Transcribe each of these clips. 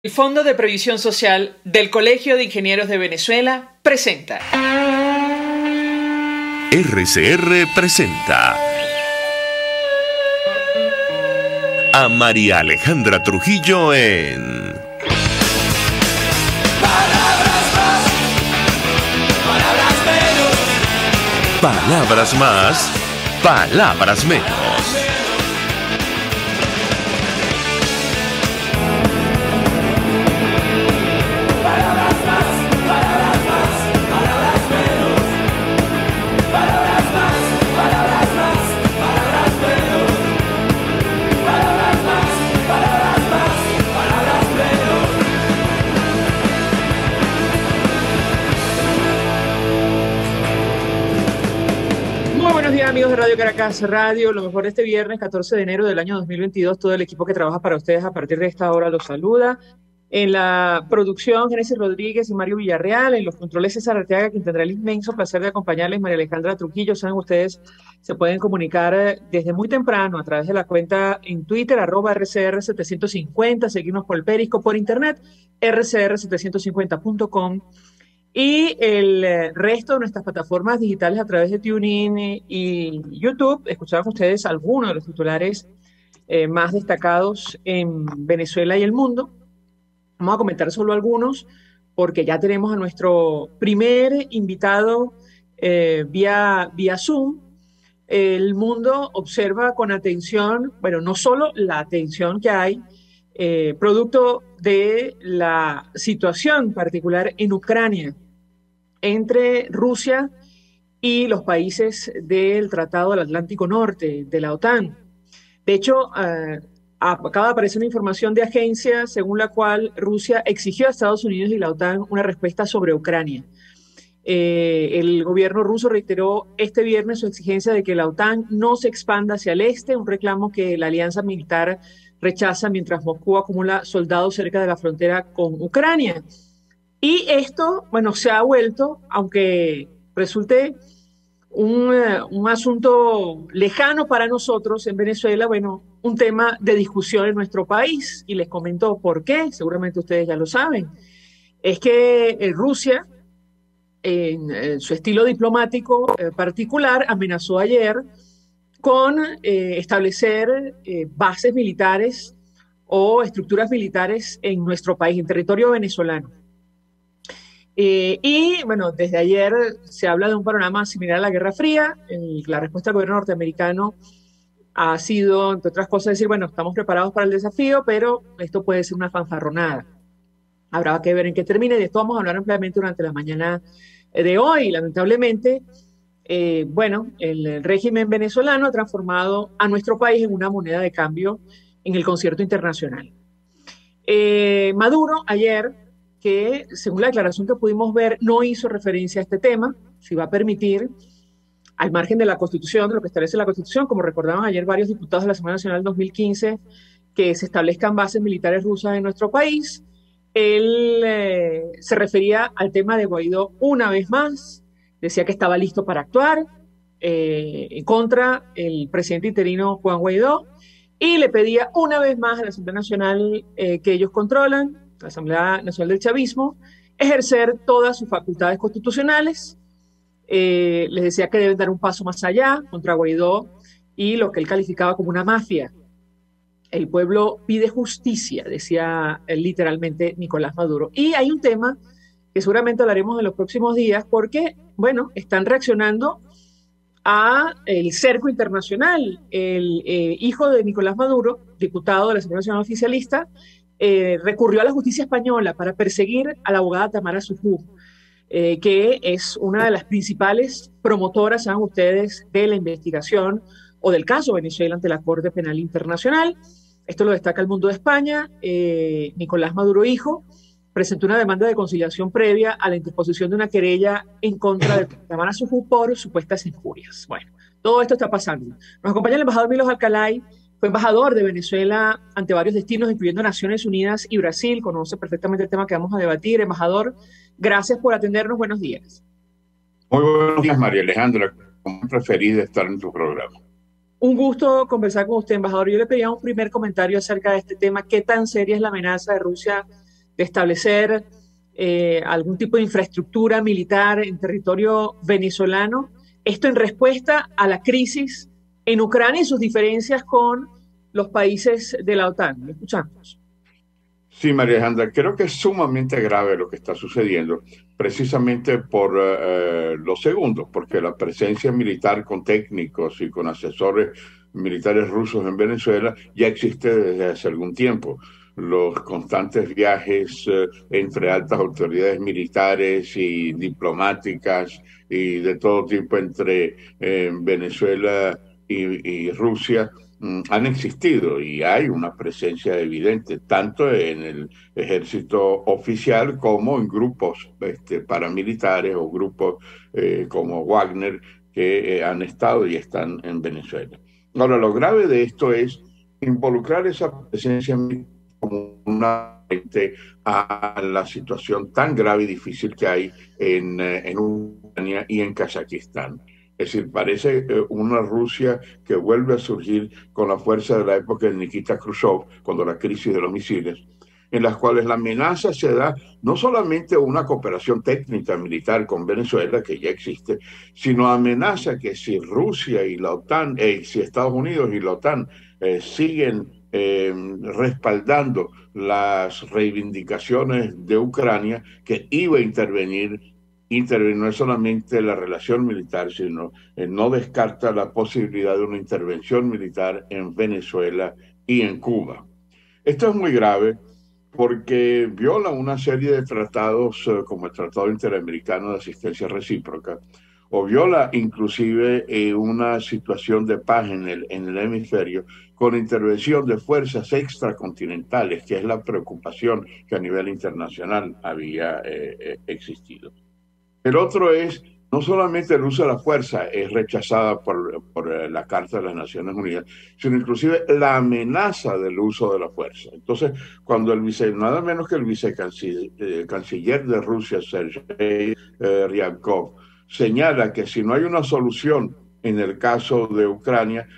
El Fondo de Previsión Social del Colegio de Ingenieros de Venezuela presenta. RCR presenta a María Alejandra Trujillo en Palabras más, palabras menos. Palabras más, palabras menos. Amigos de Radio Caracas Radio, lo mejor de este viernes 14 de enero del año 2022, todo el equipo que trabaja para ustedes a partir de esta hora los saluda. En la producción, Génesis Rodríguez y Mario Villarreal, en los controles César Arteaga, quien tendrá el inmenso placer de acompañarles, María Alejandra Trujillo. Saben ustedes, se pueden comunicar desde muy temprano a través de la cuenta en Twitter, @RCR750, seguirnos por el Periscope, por internet, rcr750.com. Y el resto de nuestras plataformas digitales a través de TuneIn y YouTube. Escuchaban ustedes algunos de los titulares más destacados en Venezuela y el mundo. Vamos a comentar solo algunos porque ya tenemos a nuestro primer invitado vía Zoom. El mundo observa con atención, bueno, no solo la atención que hay producto de la situación particular en Ucrania entre Rusia y los países del Tratado del Atlántico Norte, de la OTAN. De hecho, acaba de aparecer una información de agencia según la cual Rusia exigió a Estados Unidos y la OTAN una respuesta sobre Ucrania. El gobierno ruso reiteró este viernes su exigencia de que la OTAN no se expanda hacia el este, un reclamo que la alianza militar rechaza mientras Moscú acumula soldados cerca de la frontera con Ucrania. Y esto, bueno, se ha vuelto, aunque resulte un asunto lejano para nosotros en Venezuela, bueno, un tema de discusión en nuestro país. Y les comento por qué, seguramente ustedes ya lo saben. Es que Rusia, en su estilo diplomático particular, amenazó ayer con establecer bases militares o estructuras militares en nuestro país, en territorio venezolano. Y bueno, desde ayer se habla de un panorama similar a la Guerra Fría. La respuesta del gobierno norteamericano ha sido, entre otras cosas, decir, bueno, estamos preparados para el desafío, pero esto puede ser una fanfarronada. Habrá que ver en qué termine. De esto vamos a hablar ampliamente durante la mañana de hoy. Lamentablemente, bueno, el régimen venezolano ha transformado a nuestro país en una moneda de cambio en el concierto internacional. Maduro ayer, que según la declaración que pudimos ver, no hizo referencia a este tema, si va a permitir, al margen de la Constitución, de lo que establece la Constitución, como recordaban ayer varios diputados de la Asamblea Nacional 2015, que se establezcan bases militares rusas en nuestro país. Él se refería al tema de Guaidó una vez más, decía que estaba listo para actuar contra el presidente interino Juan Guaidó, y le pedía una vez más a la Asamblea Nacional que ellos controlan, la Asamblea Nacional del Chavismo, ejercer todas sus facultades constitucionales. Les decía que deben dar un paso más allá contra Guaidó y lo que él calificaba como una mafia. El pueblo pide justicia, decía literalmente Nicolás Maduro. Y hay un tema que seguramente hablaremos en los próximos días porque, bueno, están reaccionando a el cerco internacional. El hijo de Nicolás Maduro, diputado de la Asamblea Nacional Oficialista, recurrió a la justicia española para perseguir a la abogada Tamara Sujú, que es una de las principales promotoras, saben ustedes, de la investigación o del caso Venezuela ante la Corte Penal Internacional. Esto lo destaca el Mundo de España. Nicolás Maduro, hijo, presentó una demanda de conciliación previa a la interposición de una querella en contra de Tamara Sujú por supuestas injurias. Bueno, todo esto está pasando. Nos acompaña el embajador Milos Alcalay. Fue embajador de Venezuela ante varios destinos, incluyendo Naciones Unidas y Brasil. Conoce perfectamente el tema que vamos a debatir. Embajador, gracias por atendernos. Buenos días. Muy buenos días, María Alejandra. Como preferida estar en tu programa. Un gusto conversar con usted, embajador. Yo le pedía un primer comentario acerca de este tema. ¿Qué tan seria es la amenaza de Rusia de establecer algún tipo de infraestructura militar en territorio venezolano. Esto en respuesta a la crisis en Ucrania y sus diferencias con los países de la OTAN. ¿Me escuchamos? Sí, María Alejandra, creo que es sumamente grave lo que está sucediendo, precisamente por lo segundo, porque la presencia militar con técnicos y con asesores militares rusos en Venezuela ya existe desde hace algún tiempo. Los constantes viajes entre altas autoridades militares y diplomáticas y de todo tipo entre Venezuela y Rusia han existido y hay una presencia evidente tanto en el ejército oficial como en grupos paramilitares o grupos como Wagner que han estado y están en Venezuela. Ahora, lo grave de esto es involucrar esa presencia como una frente a la situación tan grave y difícil que hay en Ucrania y en Kazajistán. Es decir, parece una Rusia que vuelve a surgir con la fuerza de la época de Nikita Khrushchev, cuando la crisis de los misiles, en las cuales la amenaza se da no solamente una cooperación técnica militar con Venezuela, que ya existe, sino amenaza que si Rusia y la OTAN, si Estados Unidos y la OTAN siguen respaldando las reivindicaciones de Ucrania, que iba a intervenir no es solamente la relación militar, sino no descarta la posibilidad de una intervención militar en Venezuela y en Cuba. Esto es muy grave porque viola una serie de tratados como el Tratado Interamericano de Asistencia Recíproca, o viola inclusive una situación de paz en el hemisferio con intervención de fuerzas extracontinentales, que es la preocupación que a nivel internacional había existido. El otro es, no solamente el uso de la fuerza es rechazada por la Carta de las Naciones Unidas, sino inclusive la amenaza del uso de la fuerza. Entonces, cuando nada menos que el vicecanciller de Rusia, Sergei Ryabkov, señala que si no hay una solución en el caso de Ucrania,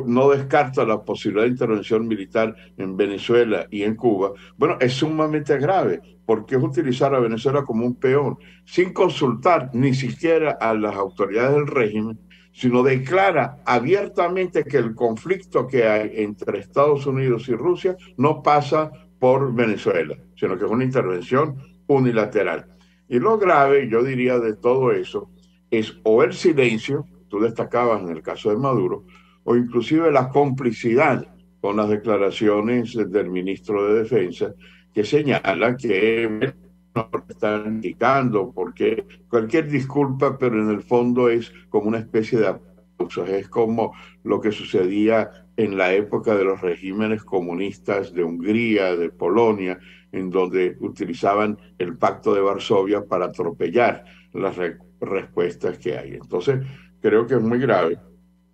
no descarta la posibilidad de intervención militar en Venezuela y en Cuba, bueno, es sumamente grave, porque es utilizar a Venezuela como un peón, sin consultar ni siquiera a las autoridades del régimen, sino declara abiertamente que el conflicto que hay entre Estados Unidos y Rusia no pasa por Venezuela, sino que es una intervención unilateral. Y lo grave, yo diría, de todo eso, es o el silencio, tú destacabas en el caso de Maduro, o inclusive la complicidad con las declaraciones del ministro de Defensa, que señala que no están indicando, porque cualquier disculpa, pero en el fondo es como una especie de aplausos, es como lo que sucedía en la época de los regímenes comunistas de Hungría, de Polonia, en donde utilizaban el Pacto de Varsovia para atropellar las respuestas que hay. Entonces, creo que es muy grave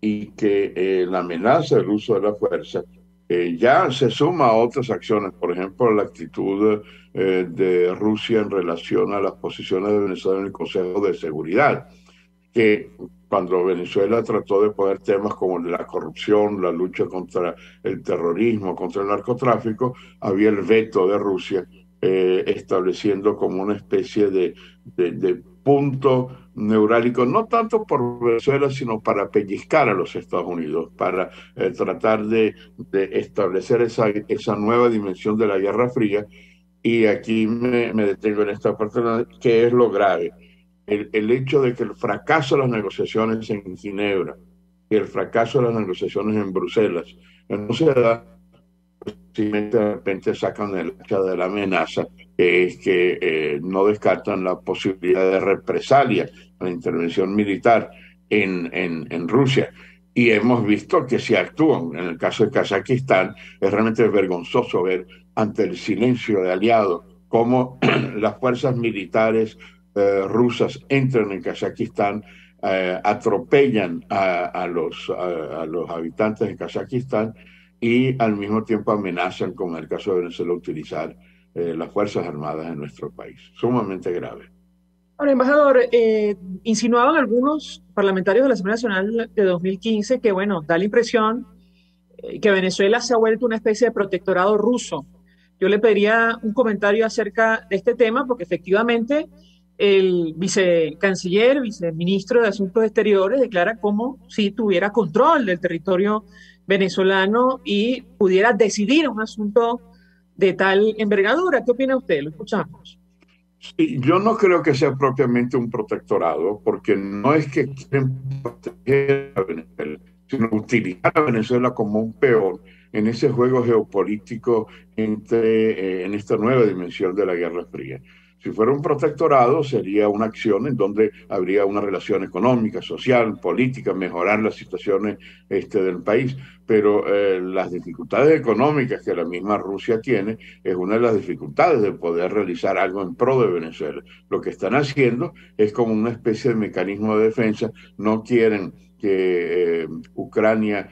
y que la amenaza del uso de la fuerza ya se suma a otras acciones, por ejemplo, la actitud de Rusia en relación a las posiciones de Venezuela en el Consejo de Seguridad, que cuando Venezuela trató de poner temas como la corrupción, la lucha contra el terrorismo, contra el narcotráfico, había el veto de Rusia estableciendo como una especie de punto neurálgico, no tanto por Venezuela, sino para pellizcar a los Estados Unidos, para tratar de establecer esa nueva dimensión de la Guerra Fría. Y aquí me detengo en esta parte, que es lo grave. El hecho de que el fracaso de las negociaciones en Ginebra y el fracaso de las negociaciones en Bruselas no se da, si de repente sacan el hacha de la amenaza, que es que no descartan la posibilidad de represalia, la intervención militar en Rusia. Y hemos visto que si actúan, en el caso de Kazajistán, es realmente vergonzoso ver ante el silencio de aliados cómo las fuerzas militares rusas entran en Kazajistán, atropellan a los habitantes de Kazajistán y al mismo tiempo amenazan, como en el caso de Venezuela, utilizar las Fuerzas Armadas en nuestro país. Sumamente grave. Ahora, embajador, insinuaban algunos parlamentarios de la Asamblea Nacional de 2015 que, bueno, da la impresión que Venezuela se ha vuelto una especie de protectorado ruso. yo le pediría un comentario acerca de este tema, porque efectivamente el vicecanciller, viceministro de Asuntos Exteriores, declara como si tuviera control del territorio venezolano y pudiera decidir un asunto de tal envergadura. ¿Qué opina usted? Lo escuchamos. Sí, yo no creo que sea propiamente un protectorado, porque no es que quieren proteger a Venezuela, sino utilizar a Venezuela como un peón en ese juego geopolítico en esta nueva dimensión de la Guerra Fría. Si fuera un protectorado, sería una acción en donde habría una relación económica, social, política, mejorar las situaciones del país. Pero las dificultades económicas que la misma Rusia tiene es una de las dificultades de poder realizar algo en pro de Venezuela. Lo que están haciendo es como una especie de mecanismo de defensa. No quieren que Ucrania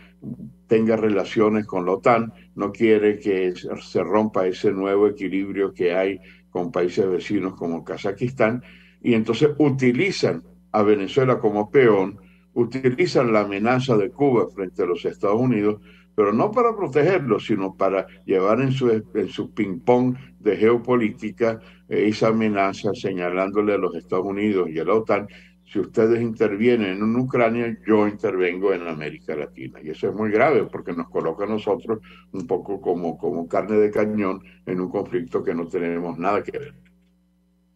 tenga relaciones con la OTAN, no quiere que se rompa ese nuevo equilibrio que hay con países vecinos como Kazajistán, y entonces utilizan a Venezuela como peón, utilizan la amenaza de Cuba frente a los Estados Unidos, pero no para protegerlo, sino para llevar en su ping-pong de geopolítica esa amenaza señalándole a los Estados Unidos y a la OTAN: si ustedes intervienen en Ucrania, yo intervengo en América Latina. Y eso es muy grave porque nos coloca a nosotros un poco como carne de cañón en un conflicto que no tenemos nada que ver.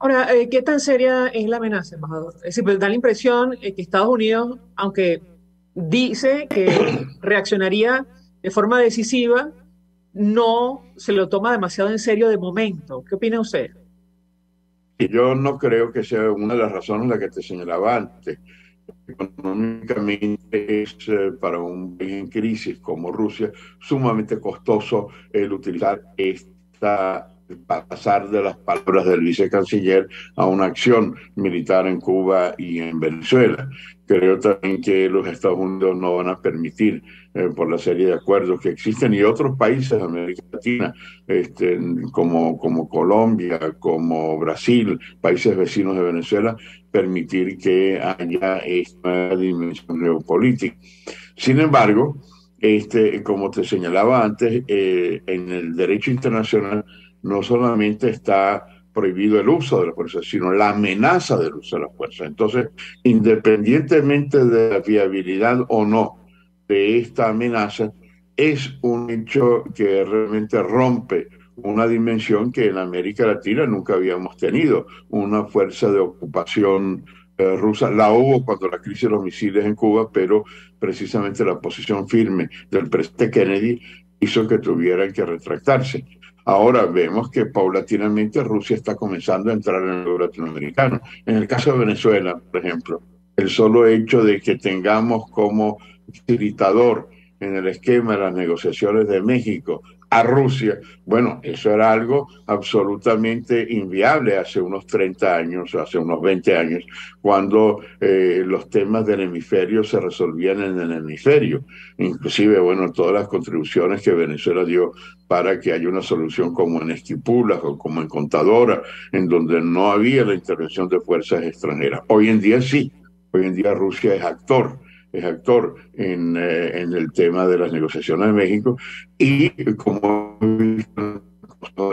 Ahora, ¿qué tan seria es la amenaza, embajador? Es decir, pues da la impresión que Estados Unidos, aunque dice que reaccionaría de forma decisiva, no se lo toma demasiado en serio de momento. ¿Qué opina usted? Y yo no creo que sea una de las razones la que te señalaba antes. Económicamente es para un país en crisis como Rusia sumamente costoso el utilizar pasar de las palabras del vicecanciller a una acción militar en Cuba y en Venezuela. Creo también que los Estados Unidos no van a permitir, por la serie de acuerdos que existen, y otros países de América Latina, como Colombia, como Brasil, países vecinos de Venezuela, permitir que haya esta dimensión geopolítica. Sin embargo, como te señalaba antes, en el derecho internacional no solamente está prohibido el uso de la fuerza, sino la amenaza del uso de la fuerza. Entonces, independientemente de la viabilidad o no de esta amenaza, es un hecho que realmente rompe una dimensión que en América Latina nunca habíamos tenido, una fuerza de ocupación rusa. La hubo cuando la crisis de los misiles en Cuba, pero precisamente la posición firme del presidente Kennedy hizo que tuvieran que retractarse. Ahora vemos que paulatinamente Rusia está comenzando a entrar en el juego latinoamericano. En el caso de Venezuela, por ejemplo, el solo hecho de que tengamos como facilitador en el esquema de las negociaciones de México a Rusia, bueno, eso era algo absolutamente inviable hace unos 30 años, hace unos 20 años, cuando los temas del hemisferio se resolvían en el hemisferio. Inclusive, bueno, todas las contribuciones que Venezuela dio para que haya una solución como en Esquipulas o como en Contadora, en donde no había la intervención de fuerzas extranjeras. Hoy en día sí, hoy en día Rusia es actor en el tema de las negociaciones de México, y como de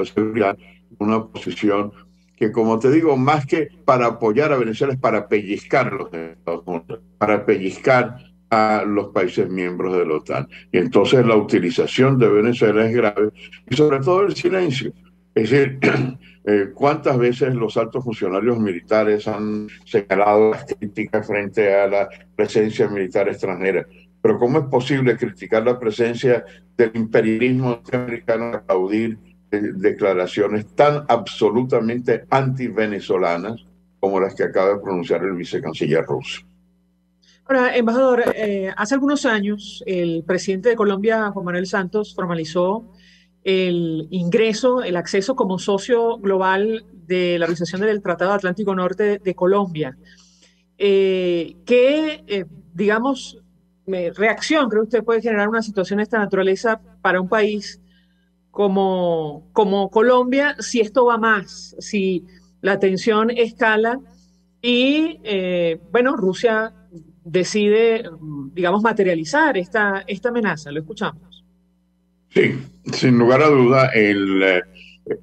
seguridad, una posición que, como te digo, más que para apoyar a Venezuela, es para pellizcar a los Estados Unidos, para pellizcar a los países miembros de la OTAN. Y entonces la utilización de Venezuela es grave, y sobre todo el silencio. Es decir, ¿cuántas veces los altos funcionarios militares han señalado las críticas frente a la presencia militar extranjera? Pero ¿cómo es posible criticar la presencia del imperialismo norteamericano y aplaudir declaraciones tan absolutamente anti-venezolanas como las que acaba de pronunciar el vicecanciller ruso? Ahora, embajador, hace algunos años el presidente de Colombia, Juan Manuel Santos, formalizó el ingreso, el acceso como socio global de la Organización del Tratado Atlántico Norte de Colombia. Digamos, reacción cree usted puede generar una situación de esta naturaleza para un país como Colombia, si esto va más, si la tensión escala y, bueno, Rusia decide, digamos, materializar esta amenaza? Lo escuchamos. Sí, sin lugar a duda,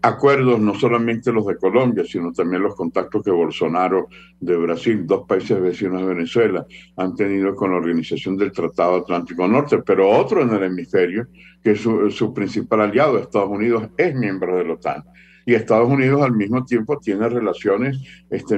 acuerdos, no solamente los de Colombia, sino también los contactos que Bolsonaro de Brasil, dos países vecinos de Venezuela, han tenido con la Organización del Tratado Atlántico Norte, pero otro en el hemisferio, que es su principal aliado, Estados Unidos, es miembro de la OTAN. Y Estados Unidos al mismo tiempo tiene relaciones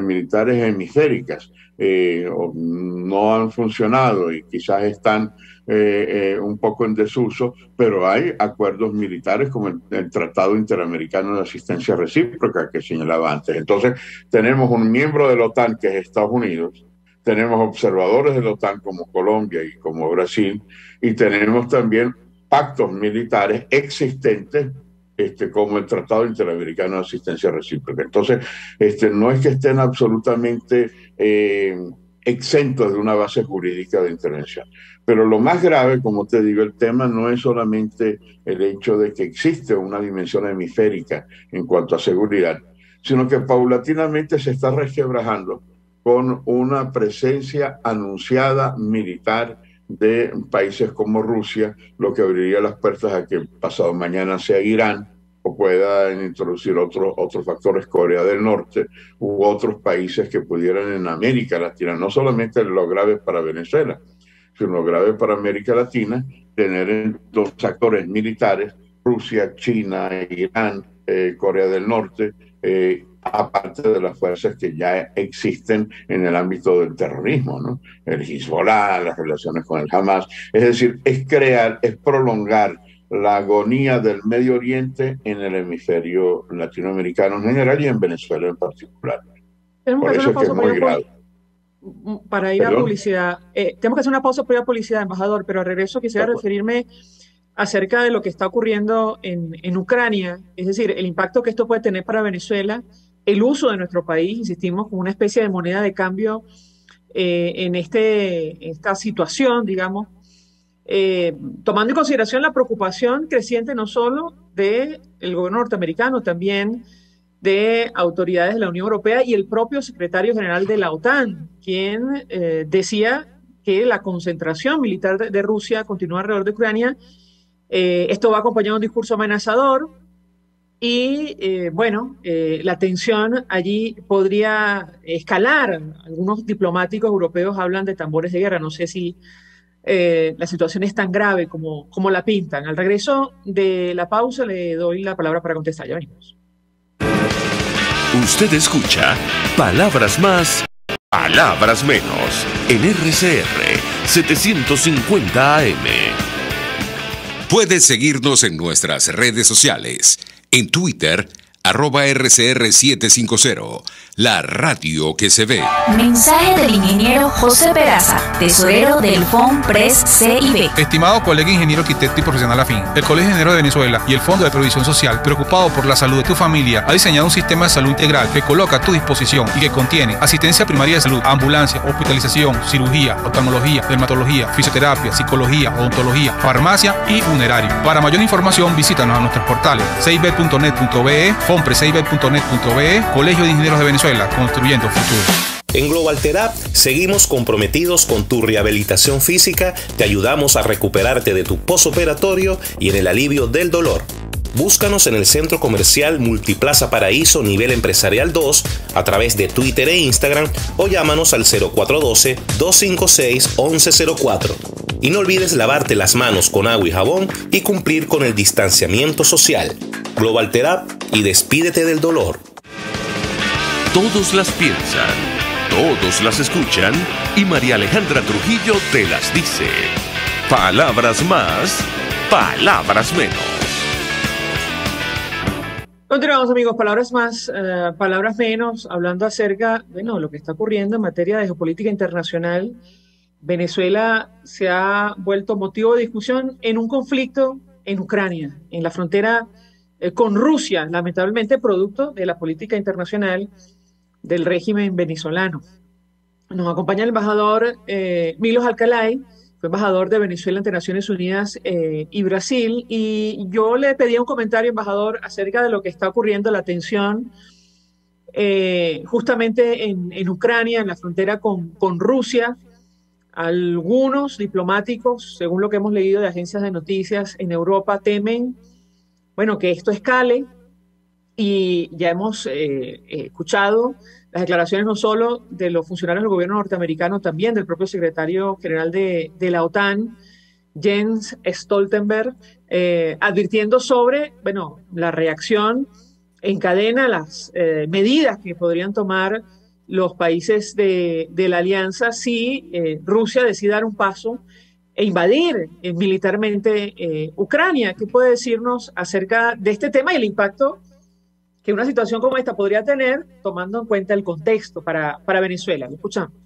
militares hemisféricas. No han funcionado y quizás están un poco en desuso, pero hay acuerdos militares como el Tratado Interamericano de Asistencia Recíproca que señalaba antes. Entonces, tenemos un miembro de la OTAN que es Estados Unidos, tenemos observadores de la OTAN como Colombia y como Brasil, y tenemos también pactos militares existentes como el Tratado Interamericano de Asistencia Recíproca. Entonces, no es que estén absolutamente exentos de una base jurídica de intervención. Pero lo más grave, como te digo, el tema no es solamente el hecho de que existe una dimensión hemisférica en cuanto a seguridad, sino que paulatinamente se está resquebrajando con una presencia anunciada militar de países como Rusia, lo que abriría las puertas a que pasado mañana sea Irán o puedan introducir otros factores, Corea del Norte u otros países que pudieran en América Latina, no solamente lo grave para Venezuela, sino lo grave para América Latina, tener dos actores militares, Rusia, China, Irán, Corea del Norte, aparte de las fuerzas que ya existen en el ámbito del terrorismo, ¿no? El Hezbollah, las relaciones con el Hamas. Es decir, es prolongar la agonía del Medio Oriente en el hemisferio latinoamericano en general y en Venezuela en particular. Tenemos Por que hacer eso una es que es pausa muy grave. para ir a ¿Perdón? publicidad. Tenemos que hacer una pausa para ir a publicidad, embajador, pero al regreso quisiera referirme acerca de lo que está ocurriendo en Ucrania, es decir, el impacto que esto puede tener para Venezuela, el uso de nuestro país, insistimos, como una especie de moneda de cambio en esta situación, digamos, tomando en consideración la preocupación creciente no solo del gobierno norteamericano, también de autoridades de la Unión Europea y el propio secretario general de la OTAN, quien decía que la concentración militar de Rusia continúa alrededor de Ucrania. Esto va acompañado de un discurso amenazador y, la tensión allí podría escalar. Algunos diplomáticos europeos hablan de tambores de guerra. No sé si la situación es tan grave como la pintan. Al regreso de la pausa le doy la palabra para contestar. Ya venimos. Usted escucha Palabras Más, Palabras Menos en RCR 750 AM. Puedes seguirnos en nuestras redes sociales. En Twitter, @RCR750, la radio que se ve. Mensaje del ingeniero José Peraza, tesorero del FONPRES CIB. Estimado colega ingeniero arquitecto y profesional afín, el Colegio de Ingenieros de Venezuela y el Fondo de Previsión Social, preocupado por la salud de tu familia, ha diseñado un sistema de salud integral que coloca a tu disposición y que contiene asistencia primaria de salud, ambulancia, hospitalización, cirugía, oftalmología, dermatología, fisioterapia, psicología, odontología, farmacia y funerario. Para mayor información, visítanos a nuestros portales cib.net.be, fonprescib.net.be, Colegio de Ingenieros de Venezuela, construyendo futuro. En Global Therap seguimos comprometidos con tu rehabilitación física, te ayudamos a recuperarte de tu posoperatorio y en el alivio del dolor. Búscanos en el Centro Comercial Multiplaza Paraíso Nivel Empresarial 2 a través de Twitter e Instagram o llámanos al 0412-256-1104. Y no olvides lavarte las manos con agua y jabón y cumplir con el distanciamiento social. Global Therap y despídete del dolor. Todos las piensan, todos las escuchan y María Alejandra Trujillo te las dice. Palabras más, palabras menos. Continuamos, amigos, palabras más, palabras menos, hablando acerca de lo que está ocurriendo en materia de geopolítica internacional. Venezuela se ha vuelto motivo de discusión en un conflicto en Ucrania, en la frontera con Rusia, lamentablemente producto de la política internacional del régimen venezolano. Nos acompaña el embajador Milos Alcalay, fue embajador de Venezuela ante Naciones Unidas y Brasil, y yo le pedí un comentario, embajador, acerca de lo que está ocurriendo, la tensión justamente en Ucrania, en la frontera con Rusia. Algunos diplomáticos, según lo que hemos leído de agencias de noticias en Europa, temen, que esto escale Y ya hemos escuchado las declaraciones no solo de los funcionarios del gobierno norteamericano, también del propio secretario general de la OTAN, Jens Stoltenberg, advirtiendo sobre, bueno, la reacción en cadena, las medidas que podrían tomar los países de la alianza si Rusia decide dar un paso e invadir militarmente Ucrania. ¿Qué puede decirnos acerca de este tema y el impacto que una situación como esta podría tener, tomando en cuenta el contexto para Venezuela? ¿Lo escuchamos?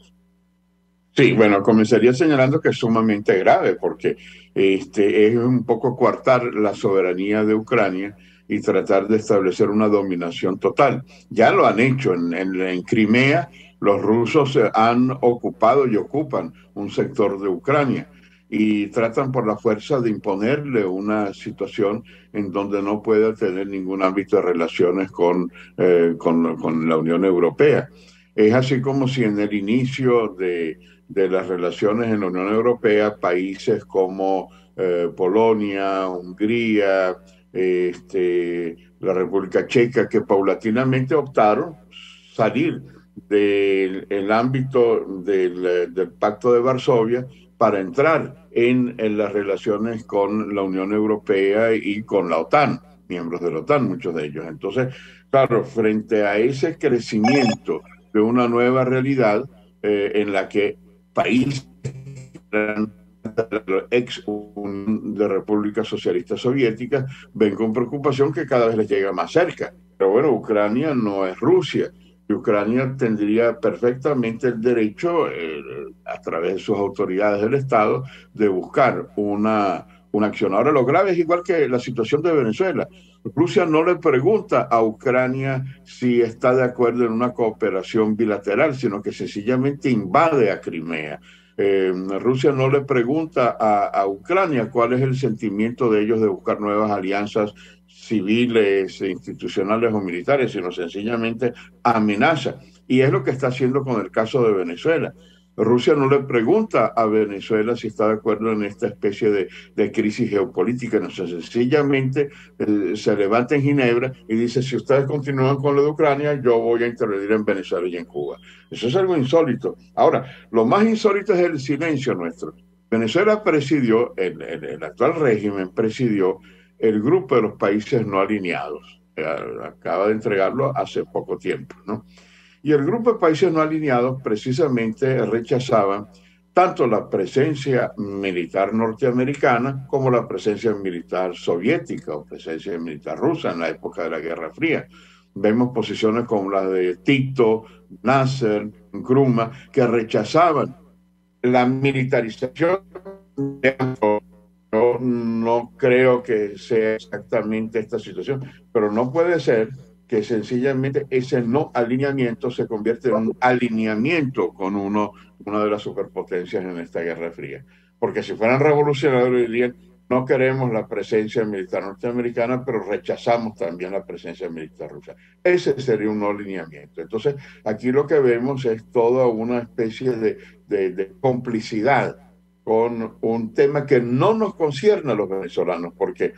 Sí, bueno, comenzaría señalando que es sumamente grave porque es un poco coartar la soberanía de Ucrania y tratar de establecer una dominación total. Ya lo han hecho en Crimea, los rusos han ocupado y ocupan un sector de Ucrania y tratan por la fuerza de imponerle una situación en donde no pueda tener ningún ámbito de relaciones con la Unión Europea. Es así como si en el inicio de las relaciones en la Unión Europea, países como Polonia, Hungría, la República Checa, que paulatinamente optaron salir del ámbito del Pacto de Varsovia para entrar en las relaciones con la Unión Europea y con la OTAN, miembros de la OTAN, muchos de ellos. Entonces, claro, frente a ese crecimiento de una nueva realidad en la que países ex de repúblicas socialistas soviéticas ven con preocupación que cada vez les llega más cerca. Pero bueno, Ucrania no es Rusia. Y Ucrania tendría perfectamente el derecho, a través de sus autoridades del Estado, de buscar una acción. Ahora, lo grave es igual que la situación de Venezuela. Rusia no le pregunta a Ucrania si está de acuerdo en una cooperación bilateral, sino que sencillamente invade a Crimea. Rusia no le pregunta a Ucrania cuál es el sentimiento de ellos de buscar nuevas alianzas civiles, institucionales o militares, sino sencillamente amenaza. Y es lo que está haciendo con el caso de Venezuela. Rusia no le pregunta a Venezuela si está de acuerdo en esta especie de crisis geopolítica, no, sencillamente se levanta en Ginebra y dice, si ustedes continúan con lo de Ucrania, yo voy a intervenir en Venezuela y en Cuba. Eso es algo insólito. Ahora, lo más insólito es el silencio nuestro. Venezuela presidió, el actual régimen presidió el grupo de los países no alineados. Acaba de entregarlo hace poco tiempo, ¿no? Y el grupo de países no alineados precisamente rechazaban tanto la presencia militar norteamericana como la presencia militar soviética o presencia militar rusa en la época de la Guerra Fría. Vemos posiciones como las de Tito, Nasser, Nkrumah, que rechazaban la militarización. Yo no creo que sea exactamente esta situación, pero no puede ser que sencillamente ese no alineamiento se convierte en un alineamiento con una de las superpotencias en esta Guerra Fría. Porque si fueran revolucionarios dirían, no queremos la presencia militar norteamericana, pero rechazamos también la presencia militar rusa. Ese sería un no alineamiento. Entonces, aquí lo que vemos es toda una especie de complicidad con un tema que no nos concierne a los venezolanos, porque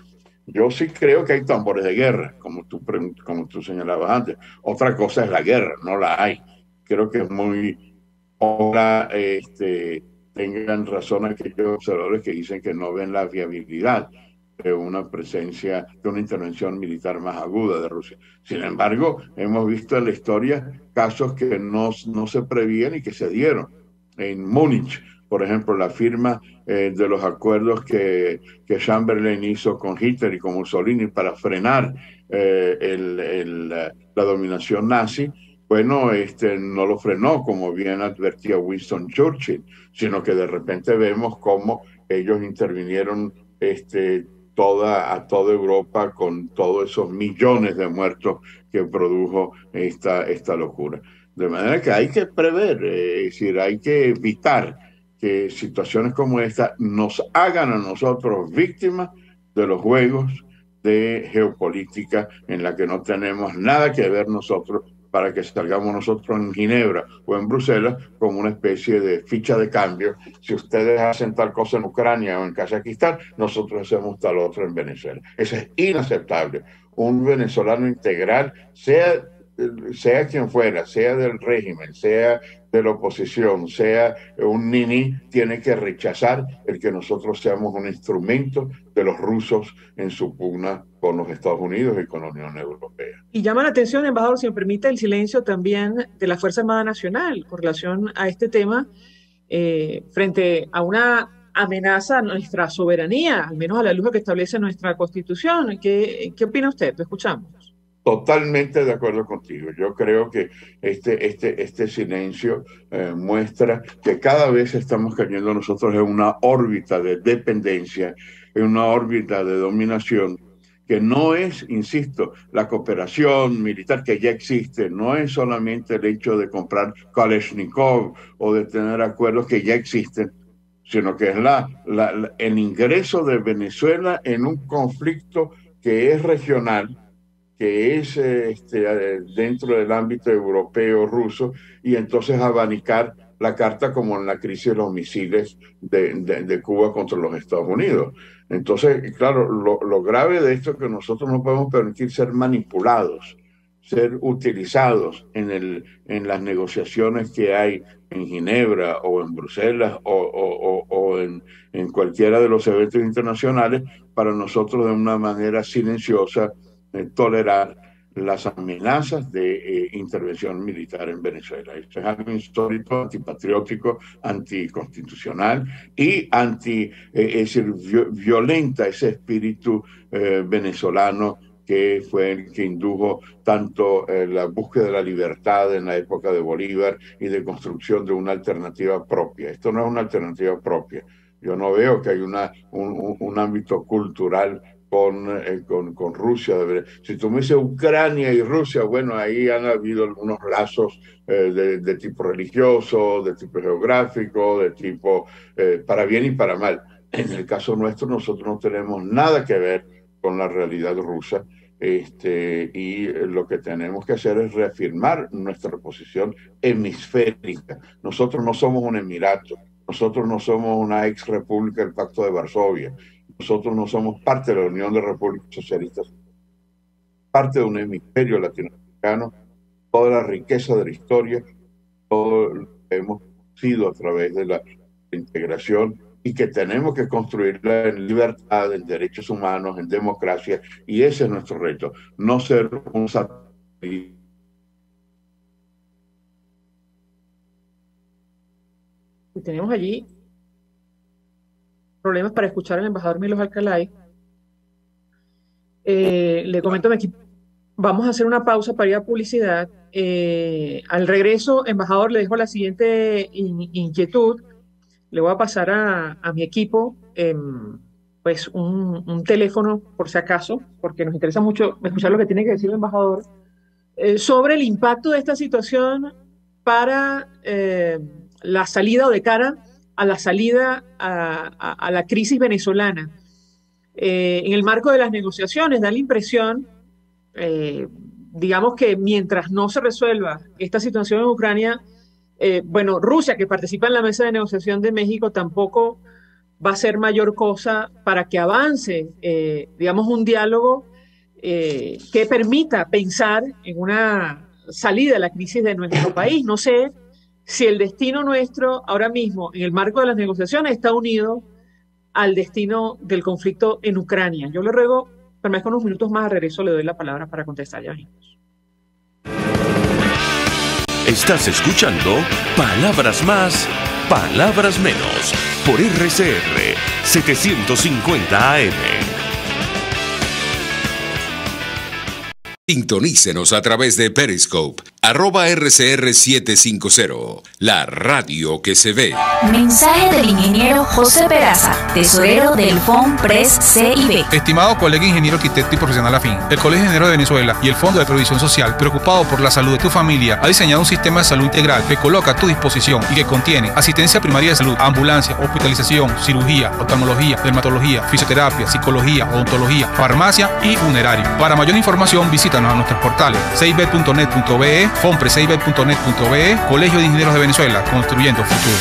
yo sí creo que hay tambores de guerra, como tú señalabas antes. Otra cosa es la guerra, no la hay. Creo que es muy... Ahora tengan razón aquellos observadores que dicen que no ven la viabilidad de una presencia, de una intervención militar más aguda de Rusia. Sin embargo, hemos visto en la historia casos que no se prevían y que se dieron. En Múnich, por ejemplo, la firma de los acuerdos que Chamberlain hizo con Hitler y con Mussolini para frenar la dominación nazi, bueno, no lo frenó, como bien advertía Winston Churchill, sino que de repente vemos cómo ellos intervinieron a toda Europa con todos esos millones de muertos que produjo esta locura. De manera que hay que prever, es decir, hay que evitar que situaciones como esta nos hagan a nosotros víctimas de los juegos de geopolítica en la que no tenemos nada que ver nosotros para que salgamos nosotros en Ginebra o en Bruselas como una especie de ficha de cambio. Si ustedes hacen tal cosa en Ucrania o en Kazajistán, nosotros hacemos tal otra en Venezuela. Eso es inaceptable. un venezolano integral, sea quien fuera, sea del régimen, sea de la oposición, sea un niní, tiene que rechazar el que nosotros seamos un instrumento de los rusos en su pugna con los Estados Unidos y con la Unión Europea. Y llama la atención, embajador, si me permite, el silencio también de la Fuerza Armada Nacional con relación a este tema, frente a una amenaza a nuestra soberanía, al menos a la luz de que establece nuestra Constitución. ¿Qué opina usted? Lo escuchamos. Totalmente de acuerdo contigo. Yo creo que este silencio muestra que cada vez estamos cayendo nosotros en una órbita de dependencia, en una órbita de dominación, que no es, insisto, la cooperación militar que ya existe, no es solamente el hecho de comprar Kalashnikov o de tener acuerdos que ya existen, sino que es el ingreso de Venezuela en un conflicto que es regional, que es dentro del ámbito europeo ruso, y entonces abanicar la carta como en la crisis de los misiles de Cuba contra los Estados Unidos. Entonces, claro, lo grave de esto es que nosotros no podemos permitir ser manipulados, ser utilizados en las negociaciones que hay en Ginebra o en Bruselas o en cualquiera de los eventos internacionales, para nosotros de una manera silenciosa tolerar las amenazas de intervención militar en Venezuela. Esto es algo insólito, antipatriótico, anticonstitucional y violenta ese espíritu venezolano que fue el que indujo tanto la búsqueda de la libertad en la época de Bolívar y de construcción de una alternativa propia. Esto no es una alternativa propia. Yo no veo que hay un ámbito cultural con Rusia. Si tú me dices Ucrania y Rusia, bueno, ahí han habido algunos lazos de tipo religioso, de tipo geográfico, de tipo para bien y para mal. En el caso nuestro, nosotros no tenemos nada que ver con la realidad rusa, y lo que tenemos que hacer es reafirmar nuestra posición hemisférica. Nosotros no somos un emirato, nosotros no somos una ex república del Pacto de Varsovia, nosotros no somos parte de la Unión de Repúblicas Socialistas, parte de un hemisferio latinoamericano, toda la riqueza de la historia, todo lo que hemos sido a través de la integración, y que tenemos que construirla en libertad, en derechos humanos, en democracia, y ese es nuestro reto, no ser un satélite. Y tenemos allí problemas para escuchar al embajador Milos Alcalay. Le comento a mi equipo, vamos a hacer una pausa para ir a publicidad. Al regreso, embajador, le dejo la siguiente inquietud. Le voy a pasar a mi equipo pues un teléfono, por si acaso, porque nos interesa mucho escuchar lo que tiene que decir el embajador sobre el impacto de esta situación para la salida o de cara a la salida a la crisis venezolana. En el marco de las negociaciones, da la impresión, digamos que mientras no se resuelva esta situación en Ucrania, bueno, Rusia, que participa en la mesa de negociación de México, tampoco va a ser mayor cosa para que avance, digamos, un diálogo que permita pensar en una salida de la crisis de nuestro país. No sé si el destino nuestro ahora mismo, en el marco de las negociaciones, está unido al destino del conflicto en Ucrania. Yo le ruego, permanezca unos minutos más, a regreso le doy la palabra para contestar. Ya venimos. Estás escuchando Palabras Más, Palabras Menos, por RCR 750 AM. Sintonícenos a través de Periscope, @RCR750, la radio que se ve. Mensaje del ingeniero José Peraza, tesorero del FONPRES CIB. Estimado colega ingeniero arquitecto y profesional afín, el Colegio de Ingenieros de Venezuela y el Fondo de Previsión Social, preocupado por la salud de tu familia, ha diseñado un sistema de salud integral que coloca a tu disposición y que contiene asistencia primaria de salud, ambulancia, hospitalización, cirugía, oftalmología, dermatología, fisioterapia, psicología, odontología, farmacia y funerario. Para mayor información, visítanos a nuestros portales cib.net.be, fonprescib.net.be, Colegio de Ingenieros de Venezuela, construyendo futuro.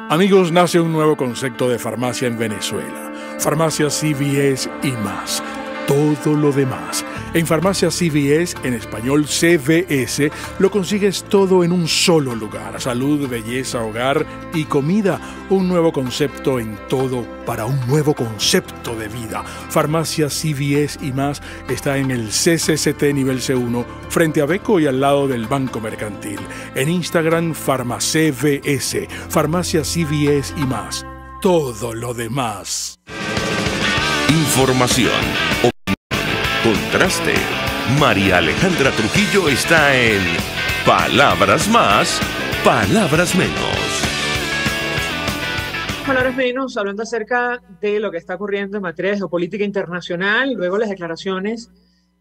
Amigos, nace un nuevo concepto de farmacia en Venezuela. Farmacia CVS y más. todo lo demás. En Farmacia CVS, en español CVS, lo consigues todo en un solo lugar. Salud, belleza, hogar y comida. Un nuevo concepto en todo para un nuevo concepto de vida. Farmacia CVS y más está en el CCCT nivel C1, frente a Beco y al lado del Banco Mercantil. En Instagram, FarmaCVS, Farmacia CVS y más. Todo lo demás. Información, opinión, contraste. María Alejandra Trujillo está en Palabras Más, Palabras Menos. Palabras menos, hablando acerca de lo que está ocurriendo en materia de geopolítica internacional, luego las declaraciones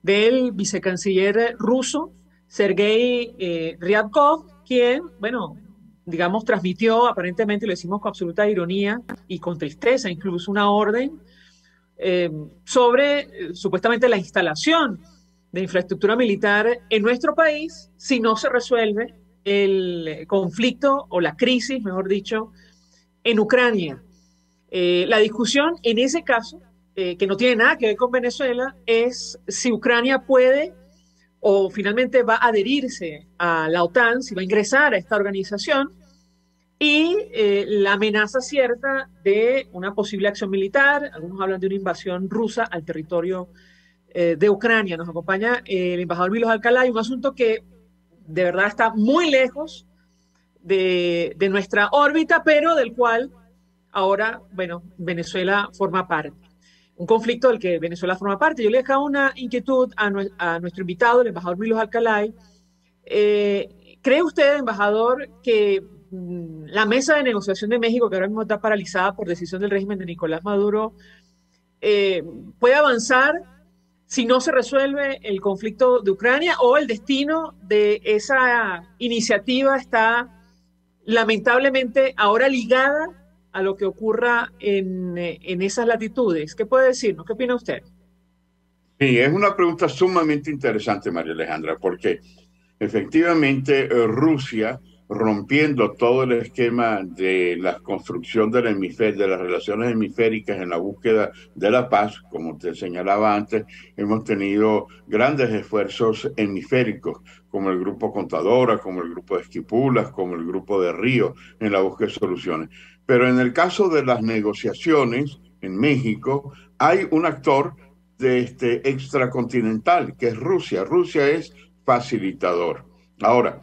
del vicecanciller ruso, Sergei Ryabkov, quien, bueno, digamos, transmitió aparentemente, lo decimos con absoluta ironía y con tristeza, incluso una orden sobre supuestamente la instalación de infraestructura militar en nuestro país si no se resuelve el conflicto o la crisis, mejor dicho, en Ucrania. La discusión en ese caso, que no tiene nada que ver con Venezuela, es si Ucrania puede o finalmente va a adherirse a la OTAN, si va a ingresar a esta organización, y la amenaza cierta de una posible acción militar. Algunos hablan de una invasión rusa al territorio de Ucrania. Nos acompaña el embajador Milos Alcalá, y un asunto que de verdad está muy lejos de nuestra órbita, pero del cual ahora, bueno, Venezuela forma parte. Un conflicto del que Venezuela forma parte. Yo le dejaba una inquietud a nuestro invitado, el embajador Milos Alcalá. ¿Cree usted, embajador, que la mesa de negociación de México, que ahora mismo está paralizada por decisión del régimen de Nicolás Maduro, puede avanzar si no se resuelve el conflicto de Ucrania, o el destino de esa iniciativa está lamentablemente ahora ligada a lo que ocurra en esas latitudes? ¿Qué puede decirnos? ¿Qué opina usted? Sí, es una pregunta sumamente interesante, María Alejandra, porque efectivamente Rusia, rompiendo todo el esquema de la construcción del hemisferio, de las relaciones hemisféricas en la búsqueda de la paz, como te señalaba antes, hemos tenido grandes esfuerzos hemisféricos, como el Grupo Contadora, como el Grupo de Esquipulas, como el Grupo de Río, en la búsqueda de soluciones. Pero en el caso de las negociaciones en México, hay un actor extracontinental, que es Rusia. Rusia es facilitador. Ahora,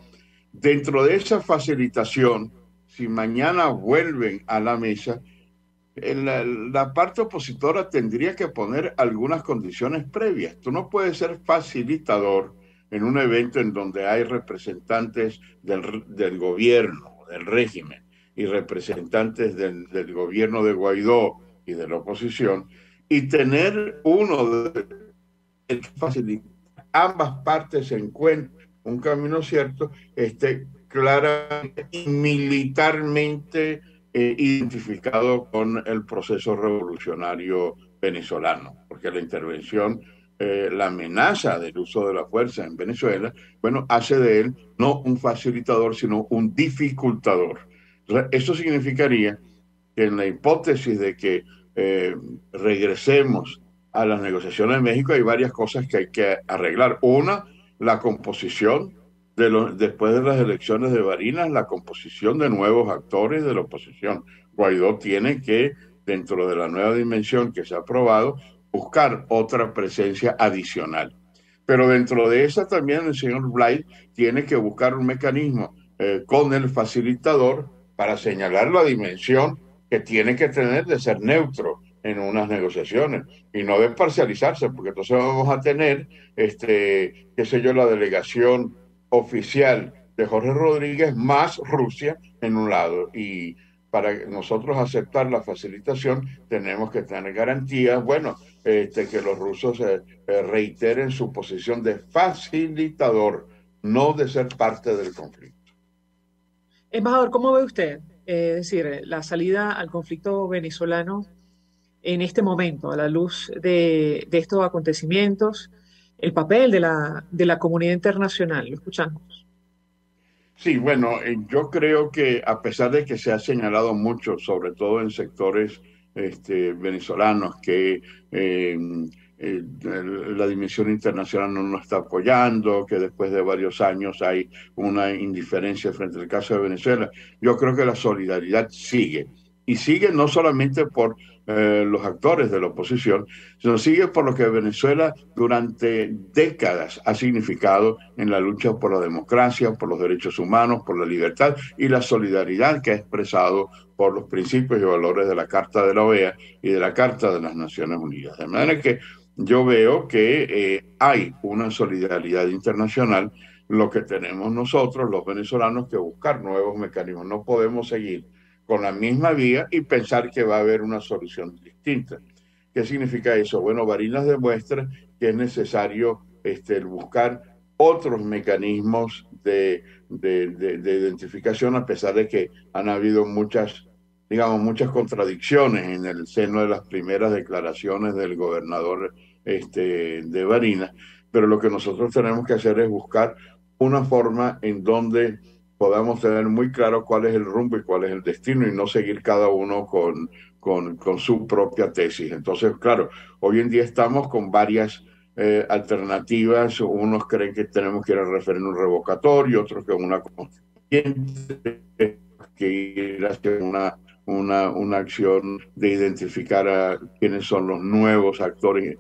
dentro de esa facilitación, si mañana vuelven a la mesa, la parte opositora tendría que poner algunas condiciones previas. Tú no puedes ser facilitador en un evento en donde hay representantes del gobierno, del régimen, y representantes del gobierno de Guaidó y de la oposición, y tener uno de que facilita ambas partes se encuentren un camino cierto, claramente y militarmente identificado con el proceso revolucionario venezolano, porque la intervención, la amenaza del uso de la fuerza en Venezuela, bueno, hace de él no un facilitador, sino un dificultador. Eso significaría que en la hipótesis de que regresemos a las negociaciones de México, hay varias cosas que hay que arreglar. Una, la composición después de las elecciones de Barinas, la composición de nuevos actores de la oposición. Guaidó tiene que, dentro de la nueva dimensión que se ha aprobado, buscar otra presencia adicional. Pero dentro de esa también el señor Blay tiene que buscar un mecanismo con el facilitador para señalar la dimensión que tiene que tener de ser neutro en unas negociaciones y no de parcializarse, porque entonces vamos a tener, qué sé yo, la delegación oficial de Jorge Rodríguez más Rusia en un lado, y para nosotros aceptar la facilitación tenemos que tener garantías, bueno, que los rusos reiteren su posición de facilitador, no de ser parte del conflicto. Embajador, ¿cómo ve usted, es decir, la salida al conflicto venezolano en este momento, a la luz de estos acontecimientos, el papel de la comunidad internacional? Lo escuchamos. Sí, bueno, yo creo que a pesar de que se ha señalado mucho, sobre todo en sectores venezolanos, que la dimensión internacional no nos está apoyando, que después de varios años hay una indiferencia frente al caso de Venezuela. Yo creo que la solidaridad sigue. Y sigue no solamente por los actores de la oposición, sino sigue por lo que Venezuela durante décadas ha significado en la lucha por la democracia, por los derechos humanos, por la libertad y la solidaridad que ha expresado por los principios y valores de la Carta de la OEA y de la Carta de las Naciones Unidas. De manera que yo veo que hay una solidaridad internacional. Lo que tenemos nosotros, los venezolanos, que buscar nuevos mecanismos. No podemos seguir con la misma vía y pensar que va a haber una solución distinta. ¿Qué significa eso? Bueno, Barinas demuestra que es necesario el buscar otros mecanismos de identificación, a pesar de que han habido muchas contradicciones en el seno de las primeras declaraciones del gobernador de Barinas. Pero lo que nosotros tenemos que hacer es buscar una forma en donde podamos tener muy claro cuál es el rumbo y cuál es el destino, y no seguir cada uno con su propia tesis. Entonces, claro, hoy en día estamos con varias alternativas. Unos creen que tenemos que ir al referéndum revocatorio, otros que una constituyente, que ir hacia una acción de identificar a quiénes son los nuevos actores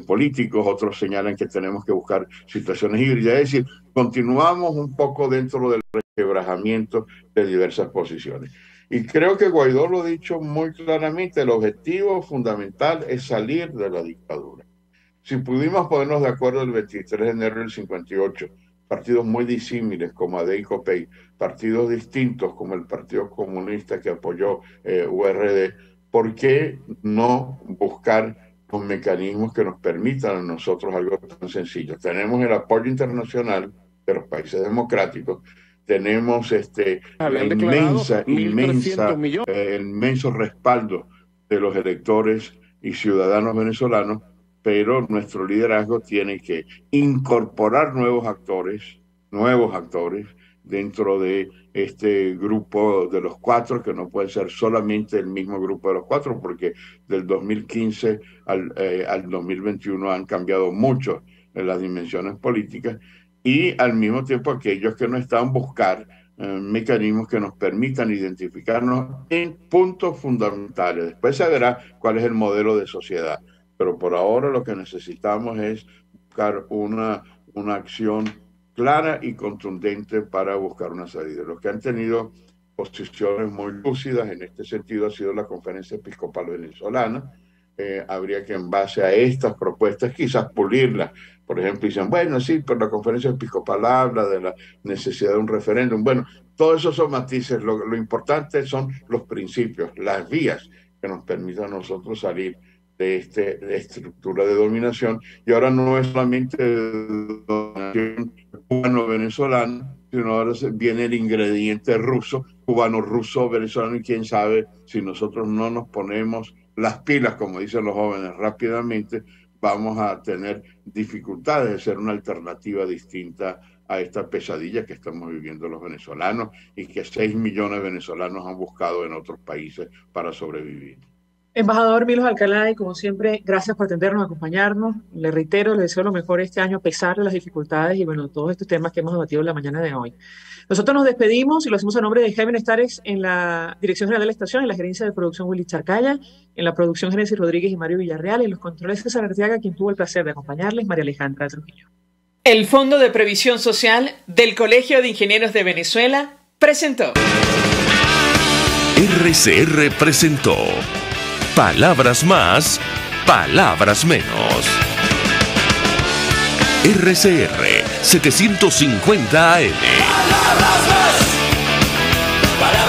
políticos. Otros señalan que tenemos que buscar situaciones híbridas. Es decir, continuamos un poco dentro del resquebrajamiento de diversas posiciones. Y creo que Guaidó lo ha dicho muy claramente: el objetivo fundamental es salir de la dictadura. Si pudimos ponernos de acuerdo el 23 de enero del 58, partidos muy disímiles como AD y COPEI, partidos distintos como el Partido Comunista que apoyó URD, ¿por qué no buscar los mecanismos que nos permitan a nosotros algo tan sencillo? Tenemos el apoyo internacional de los países democráticos, tenemos el inmenso respaldo de los electores y ciudadanos venezolanos, pero nuestro liderazgo tiene que incorporar nuevos actores dentro de este grupo de los cuatro, que no puede ser solamente el mismo grupo de los cuatro, porque del 2015 al 2021 han cambiado mucho las dimensiones políticas, y al mismo tiempo aquellos que no están, buscar mecanismos que nos permitan identificarnos en puntos fundamentales. Después se verá cuál es el modelo de sociedad, pero por ahora lo que necesitamos es buscar una acción clara y contundente para buscar una salida. Los que han tenido posiciones muy lúcidas en este sentido ha sido la Conferencia Episcopal Venezolana. Habría que, en base a estas propuestas, quizás pulirlas. Por ejemplo, dicen, bueno, sí, pero la Conferencia Episcopal habla de la necesidad de un referéndum. Bueno, todos esos son matices. Lo importante son los principios, las vías que nos permitan a nosotros salir de esta estructura de dominación. Y ahora no es solamente dominación cubano-venezolana, sino ahora viene el ingrediente ruso, cubano-ruso-venezolano, y quién sabe si nosotros no nos ponemos las pilas, como dicen los jóvenes, rápidamente, vamos a tener dificultades de ser una alternativa distinta a esta pesadilla que estamos viviendo los venezolanos y que 6 millones de venezolanos han buscado en otros países para sobrevivir. Embajador Milos Alcalá, y como siempre, gracias por atendernos, acompañarnos. Le reitero, le deseo lo mejor este año a pesar de las dificultades y bueno, todos estos temas que hemos debatido en la mañana de hoy. Nosotros nos despedimos y lo hacemos a nombre de Jaime Nestares en la Dirección General de la Estación, en la gerencia de producción Willy Charcaya, en la producción Génesis Rodríguez y Mario Villarreal, en los controles César Arteaga, quien tuvo el placer de acompañarles, María Alejandra Trujillo. El Fondo de Previsión Social del Colegio de Ingenieros de Venezuela presentó. RCR presentó Palabras Más, Palabras Menos. RCR 750 AM. Palabras más, palabras